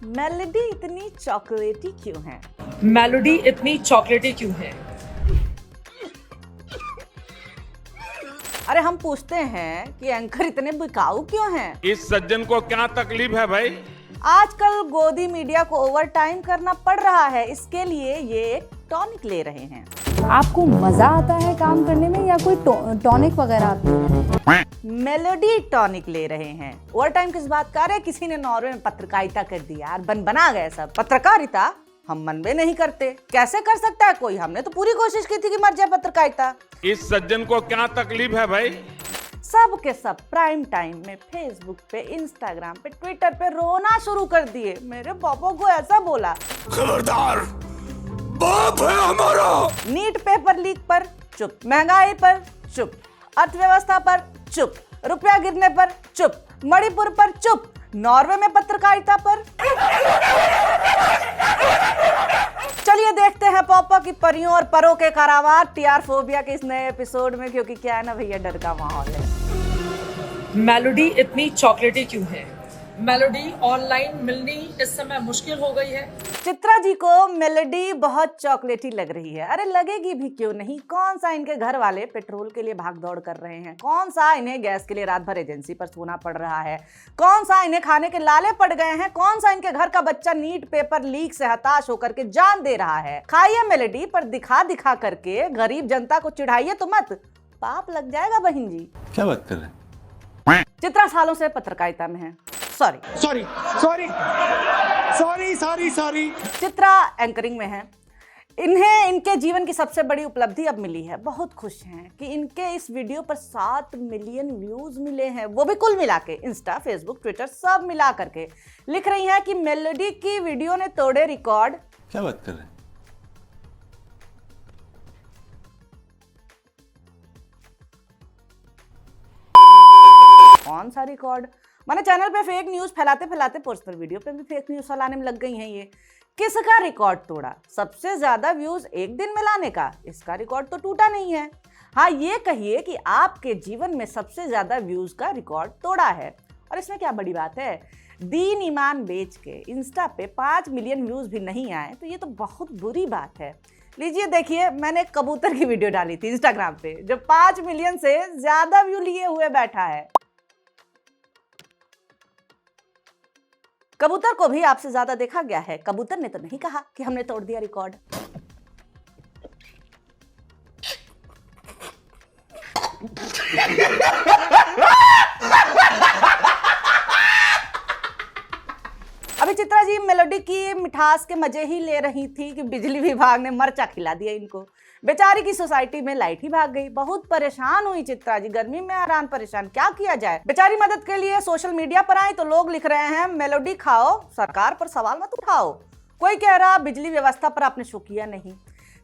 Melody इतनी चॉकलेटी क्यों है? मेलोडी इतनी चॉकलेटी क्यों है? अरे हम पूछते हैं कि एंकर इतने बिकाऊ क्यों हैं? इस सज्जन को क्या तकलीफ है भाई? आजकल गोदी मीडिया को ओवर टाइम करना पड़ रहा है, इसके लिए ये एक टॉनिक ले रहे हैं। आपको मजा आता है काम करने में या कोई टॉनिक वगैरह आती है? मेलोडी टॉनिक ले रहे हैं। ओवर टाइम किस बात का? अरे किसी ने नॉर्वे में पत्रकारिता कर दी यार, बना गए सब। पत्रकारिता हम मन में नहीं करते, कैसे कर सकता है कोई? हमने तो पूरी कोशिश की थी कि मर जाए पत्रकारिता। इस सज्जन को क्या तकलीफ है भाई? सब के सब प्राइम टाइम में फेसबुक पे, इंस्टाग्राम पे, ट्विटर पे रोना शुरू कर दिए। मेरे पापा को ऐसा बोला, खबरदार, बाप है हमारा। नीट पेपर लीक पर चुप, महंगाई पर चुप, अर्थव्यवस्था पर चुप, रुपया गिरने पर चुप, मणिपुर पर चुप, नॉर्वे में पत्रकारिता पर। चलिए देखते हैं पापा की परियों और परों के कारावार टीआर फोबिया के इस नए एपिसोड में, क्योंकि क्या है ना भैया, डर का माहौल है। मेलोडी इतनी चॉकलेटी क्यों है? मेलोडी ऑनलाइन मिलनी इस समय मुश्किल हो गई है। चित्रा जी को मेलोडी बहुत चॉकलेटी लग रही है। अरे लगेगी भी क्यों नहीं? कौन सा इनके घर वाले पेट्रोल के लिए भाग दौड़ कर रहे हैं? कौन सा इन्हें गैस के लिए रात भर एजेंसी पर सोना पड़ रहा है? कौन सा इन्हें खाने के लाले पड़ गए हैं? कौन सा इनके घर का बच्चा नीट पेपर लीक से हताश होकर के जान दे रहा है? खाइए मेलोडी, पर दिखा दिखा करके गरीब जनता को चिढ़ाइए तो मत, पाप लग जाएगा बहन जी। क्या बात कर रहे हैं? चित्रा सालों से पत्रकारिता में है। सॉरी चित्रा एंकरिंग में है। इन्हें इनके जीवन की सबसे बड़ी उपलब्धि अब मिली है। बहुत खुश हैं कि इनके इस वीडियो पर 7 मिलियन व्यूज मिले हैं, वो भी कुल मिला के, इंस्टा, फेसबुक, ट्विटर सब मिला करके। लिख रही हैं कि मेलोडी की वीडियो ने तोड़े रिकॉर्ड। क्या बात कर रहे हैं? कौन सा रिकॉर्ड? माने चैनल पे फेक न्यूज फैलाते फैलाते पर्सनल वीडियो पे भी फेक न्यूज फैलाने में लग गई हैं ये। किसका रिकॉर्ड तोड़ा? सबसे ज्यादा व्यूज एक दिन में लाने का? इसका रिकॉर्ड तो टूटा नहीं है। हाँ, ये कहिए कि आपके जीवन में सबसे ज्यादा व्यूज का रिकॉर्ड तोड़ा है, और इसमें क्या बड़ी बात है? दीन ईमान बेच के इंस्टा पे 5 मिलियन व्यूज भी नहीं आए तो ये तो बहुत बुरी बात है। लीजिए देखिए, मैंने एक कबूतर की वीडियो डाली थी इंस्टाग्राम पे, जो 5 मिलियन से ज्यादा व्यू लिए हुए बैठा है। कबूतर को भी आपसे ज्यादा देखा गया है। कबूतर ने तो नहीं कहा कि हमने तोड़ दिया रिकॉर्ड। अभी चित्रा जी मेलोडी की मिठास के मजे ही ले रही थी कि बिजली विभाग ने मरचा खिला दिया इनको। बेचारी की सोसाइटी में लाइट ही भाग गई। बहुत परेशान हुई चित्रा जी, गर्मी में हैरान परेशान, क्या किया जाए? बेचारी मदद के लिए सोशल मीडिया पर आई तो लोग लिख रहे हैं, मेलोडी खाओ, सरकार पर सवाल मत उठाओ। कोई कह रहा बिजली व्यवस्था पर आपने शो किया नहीं,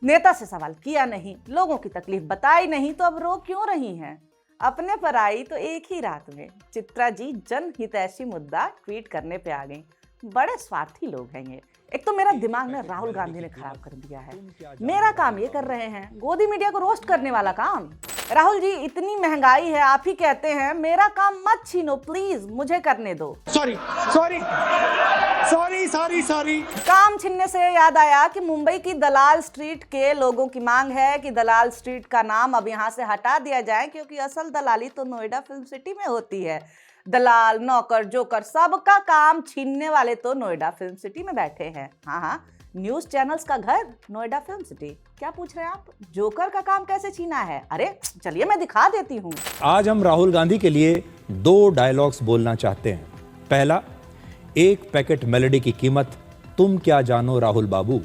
नेता से सवाल किया नहीं, लोगों की तकलीफ बताई नहीं, तो अब रो क्यों रही हैं? अपने पर आई तो एक ही रात में चित्रा जी जनहितैषी मुद्दा ट्वीट करने पे आ गई। बड़े स्वार्थी लोग हैं ये। एक तो मेरा दिमाग ना राहुल गांधी ने खराब कर दिया है। मेरा काम ये कर रहे हैं, गोदी मीडिया को रोस्ट करने वाला काम। राहुल जी, इतनी महंगाई है, आप ही कहते हैं मेरा काम मत छीनो, प्लीज मुझे करने दो। सॉरी। काम छीनने से याद आया कि मुंबई की दलाल स्ट्रीट के लोगों की मांग है कि दलाल स्ट्रीट का नाम अब यहाँ से हटा दिया जाए, क्योंकि असल दलाली तो नोएडा फिल्म सिटी में होती है। दलाल, नौकर, जोकर, सबका काम छीनने वाले तो नोएडा फिल्म सिटी में बैठे हैं। हाँ, न्यूज चैनल्स का घर नोएडा फिल्म सिटी। क्या पूछ रहे हैं आप? जोकर का काम कैसे छीना है? अरे चलिए मैं दिखा देती हूँ। आज हम राहुल गांधी के लिए 2 डायलॉग्स बोलना चाहते हैं। पहला, एक पैकेट मेलोडी की कीमत तुम क्या जानो राहुल बाबू।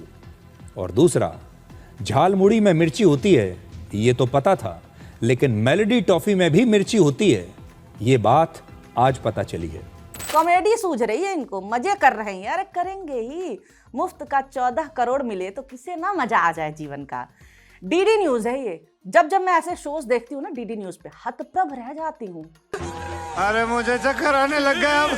और दूसरा, झालमुड़ी में मिर्ची होती है ये तो पता था, लेकिन मेलोडी टॉफी में भी मिर्ची होती है, ये बात आज पता चली है। कॉमेडी सूझ रही है इनको, मजे कर रहे हैं। अरे करेंगे ही, मुफ्त का 14 करोड़ मिले तो किसे ना मजा आ जाए जीवन का। डीडी न्यूज है ये। जब मैं ऐसे शोज देखती हूँ ना डीडी न्यूज पे, हतप्रभ रह जाती हूँ। अरे मुझे चक्कर आने लग गया अब।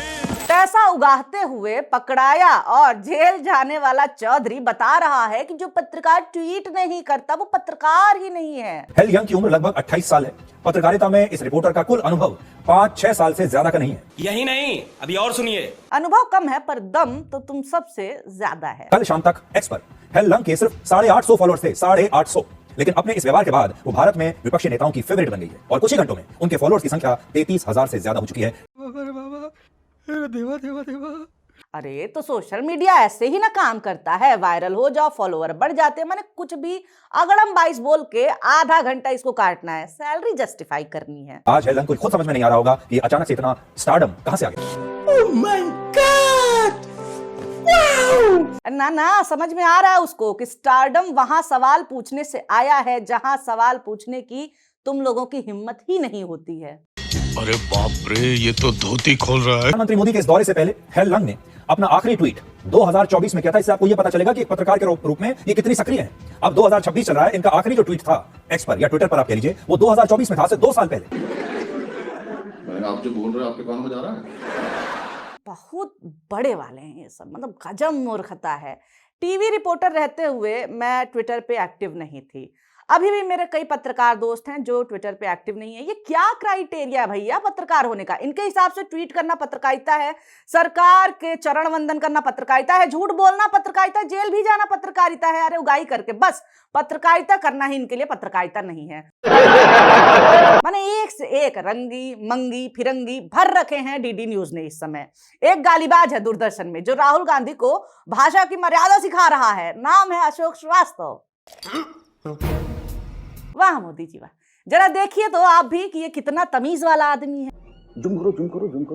पैसा उगाहते हुए पकड़ाया और जेल जाने वाला चौधरी बता रहा है कि जो पत्रकार ट्वीट नहीं करता वो पत्रकार ही नहीं है। हेल यंग की उम्र लगभग 28 साल है। पत्रकारिता में इस रिपोर्टर का कुल अनुभव 5-6 साल से ज्यादा का नहीं है। यही नहीं, अभी और सुनिए। अनुभव कम है पर दम तो तुम सबसे ज्यादा है। कल शाम तक एक्स पर हेल यंग के सिर्फ 850 फॉलोअर्स थे, 850। लेकिन अपने इस व्यवहार के बाद वो भारत में विपक्षी नेताओं की फेवरेट बन गई है और कुछ ही घंटों में उनके फॉलोअर्स की संख्या 33,000 से ज्यादा हो चुकी है। अरे तो सोशल मीडिया ऐसे ही ना काम करता है, वायरल हो जाओ, फॉलोअर बढ़ जाते हैं। मैंने कुछ भी अगड़म 22 बोल के आधा घंटा इसको काटना है, सैलरी जस्टिफाई करनी है। आज हेल यंग को खुद समझ में नहीं आ रहा होगा कि अचानक से इतना स्टारडम कहां से आ गया। ओह माय गॉड, ना समझ में आ रहा है उसको कि स्टारडम वहां सवाल पूछने से आया है जहां सवाल पूछने की तुम लोगों की हिम्मत ही नहीं होती है। अरे बाप रे, ये तो धोती खोल रहा है। प्रधानमंत्री मोदी के इस दौरे से पहले हेल यंग ने अपना आखिरी ट्वीट 2024 में किया था। इससे आपको यह पता चलेगा कि एक पत्रकार के रूप में ये कितनी सक्रिय है। अब 2026 चल रहा है, इनका आखिरी जो ट्वीट था एक्स पर या ट्विटर पर आप कह लीजिए, वो 2024 में था, से 2 साल पहले। आप जो बोल रहे हैं आपके कानों में जा रहा है? बहुत बड़े वाले हैं ये सब, मतलब गजब मूर्खता है। टीवी रिपोर्टर रहते हुए मैं ट्विटर पे एक्टिव नहीं थी। अभी भी मेरे कई पत्रकार दोस्त हैं जो ट्विटर पे एक्टिव नहीं है। ये क्या क्राइटेरिया है भैया पत्रकार होने का? इनके हिसाब से ट्वीट करना पत्रकारिता है, सरकार के चरण वंदन करना पत्रकारिता है, झूठ बोलना पत्रकारिता है, जेल भी जाना पत्रकारिता है। अरे उगाई करके बस पत्रकारिता करना ही इनके लिए पत्रकारिता नहीं है। माने एक से एक रंगी मंगी फिरंगी भर रखे हैं डीडी न्यूज ने इस समय। एक गालीबाज है दूरदर्शन में जो राहुल गांधी को भाषा की मर्यादा सिखा रहा है, नाम है अशोक श्रीवास्तव। वाह मोदी जी वाह, जरा देखिए तो आप भी कि ये कितना तमीज वाला आदमी है। जुम करो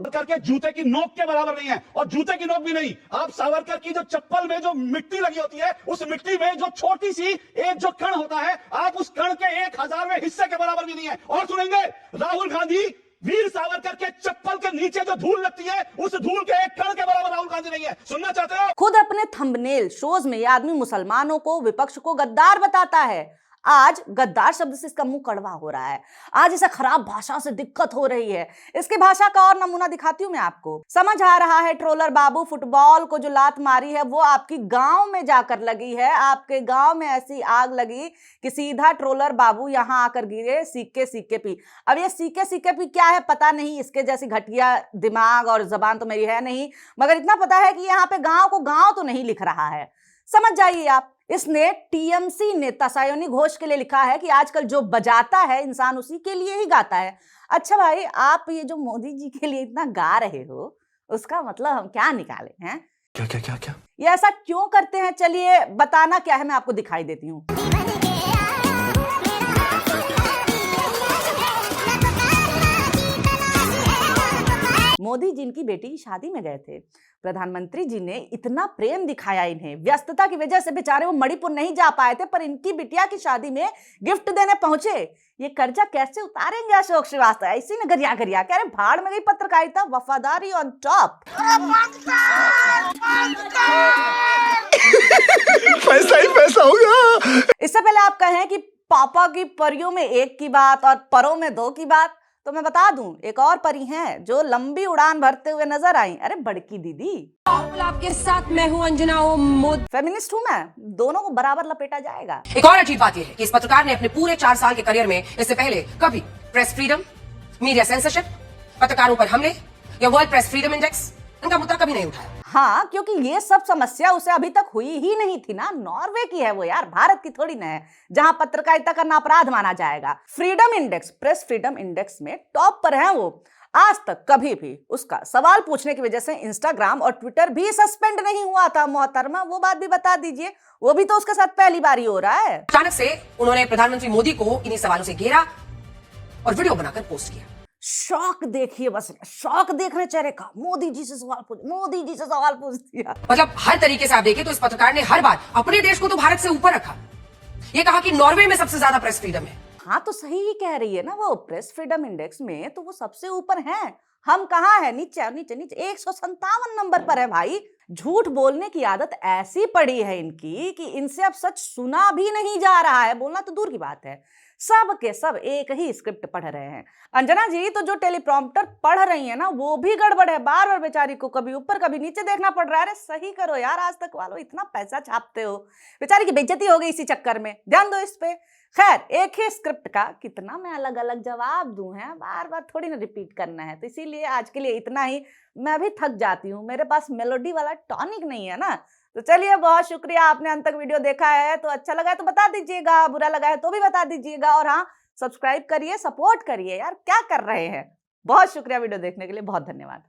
करके जूते की नोक के बराबर नहीं है, और जूते की नोक भी नहीं। आप सावरकर की जो चप्पल में जो मिट्टी लगी होती है, उस मिट्टी में जो छोटी सी एक जो कण होता है, आप उस कण के 1000वें हिस्से के बराबर भी नहीं है। और सुनेंगे, राहुल गांधी वीर सावरकर के चप्पल के नीचे जो धूल लगती है, उस धूल के एक कण के बराबर राहुल गांधी नहीं है। सुनना चाहते हो? खुद अपने थंबनेल शोज में ये आदमी मुसलमानों को, विपक्ष को गद्दार बताता है। आज गद्दार शब्द से इसका मुंह कड़वा हो रहा है। आज इसे खराब भाषा से दिक्कत हो रही है। इसकी भाषा का और नमूना दिखाती हूं मैं आपको। समझ आ रहा है ट्रोलर बाबू, फुटबॉल को जो लात मारी है वो आपकी गांव में जाकर लगी है। आपके गांव में ऐसी आग लगी कि सीधा ट्रोलर बाबू यहां आकर गिरे सीके पी। अब ये सीके पी क्या है पता नहीं, इसके जैसी घटिया दिमाग और जबान तो मेरी है नहीं, मगर इतना पता है कि यहाँ पे गांव को गांव तो नहीं लिख रहा है। समझ जाइए आप। इसने टीएमसी नेता सायोनी घोष के लिए लिखा है कि आजकल जो बजाता है इंसान उसी के लिए ही गाता है। अच्छा भाई, आप ये जो मोदी जी के लिए इतना गा रहे हो, उसका मतलब हम क्या निकाले हैं? क्या? ये ऐसा क्यों करते हैं? चलिए बताना क्या है मैं आपको दिखाई देती हूँ। मोदी जी इनकी बेटी की शादी में गए थे। प्रधानमंत्री जी ने इतना प्रेम दिखाया इन्हें। व्यस्तता की वजह से बेचारे वो मणिपुर नहीं जा पाए थे, पर इनकी बिटिया की शादी में गिफ्ट देने पहुंचे। ये कर्जा कैसे उतारेंगे अशोक श्रीवास्तव? इसी ने गरिया कह रहे भाड़ में गई पत्रकारिता, वफादारी ऑन टॉप। पैसा ही पैसा होगा। इससे पहले आप कहें कि पापा की परियों में एक की बात और परों में 2 की बात, तो मैं बता दूं एक और परी हैं जो लंबी उड़ान भरते हुए नजर आई। अरे बड़की दीदी। आपके साथ मैं हूं अंजना मोदी। फेमिनिस्ट हूं मैं, दोनों को बराबर लपेटा जाएगा। एक और अजीब बात यह है कि इस पत्रकार ने अपने पूरे 4 साल के करियर में इससे पहले कभी प्रेस फ्रीडम, मीडिया सेंसरशिप, पत्रकारों पर हमले या वर्ल्ड प्रेस फ्रीडम इंडेक्स इनका मुद्दा कभी नहीं उठाया। हाँ, क्योंकि ये सब समस्या उसे अभी तक हुई ही नहीं थी ना। नॉर्वे की है वो यार, भारत की थोड़ी ना है, जहां पत्रकारिता करना अपराध माना जाएगा। Freedom index, press freedom index में टॉप पर है वो। आज तक कभी भी उसका सवाल पूछने की वजह से इंस्टाग्राम और ट्विटर भी सस्पेंड नहीं हुआ था। मोहतरमा वो बात भी बता दीजिए, वो भी तो उसके साथ पहली बार ही हो रहा है। अचानक से उन्होंने प्रधानमंत्री मोदी को इन्हीं सवालों से घेरा और वीडियो बनाकर पोस्ट किया। शौक देखिए, बस शौक देखने चेहरे का। मोदी जी से सवाल पूछ दिया। मतलब हर तरीके से आप देखें तो इस पत्रकार ने हर बार अपने देश को तो भारत से ऊपर रखा। ये कहा कि नॉर्वे में सबसे ज्यादा प्रेस फ्रीडम है। हाँ तो सही ही कह रही है ना वो। प्रेस फ्रीडम इंडेक्स में तो वो सबसे ऊपर है। हम कहाँ है? नीचे 157 नंबर पर है भाई। झूठ बोलने की आदत ऐसी पड़ी है इनकी कि इनसे अब सच सुना भी नहीं जा रहा है। बोलना तो दूर की बात है, सब के सब एक ही स्क्रिप्ट पढ़ रहे हैं। अंजना जी तो जो टेलीप्रॉम्प्टर पढ़ रही है ना वो भी गड़बड़ है, बार बार बेचारी को कभी ऊपर कभी नीचे देखना पड़ रहा है। अरे सही करो यार, आज तक वालों इतना पैसा छापते हो, बेचारी की बेइज्जती हो गई इसी चक्कर में, ध्यान दो इस पे। खैर, एक ही स्क्रिप्ट का कितना मैं अलग अलग जवाब दूं, है बार बार थोड़ी ना रिपीट करना है, तो इसीलिए आज के लिए इतना ही। मैं भी थक जाती हूँ, मेरे पास मेलोडी वाला टॉनिक नहीं है ना। तो चलिए, बहुत शुक्रिया, आपने अंत तक वीडियो देखा है तो अच्छा लगा है तो बता दीजिएगा, बुरा लगा है तो भी बता दीजिएगा, और हाँ सब्सक्राइब करिए, सपोर्ट करिए यार, क्या कर रहे हैं। बहुत शुक्रिया वीडियो देखने के लिए, बहुत धन्यवाद।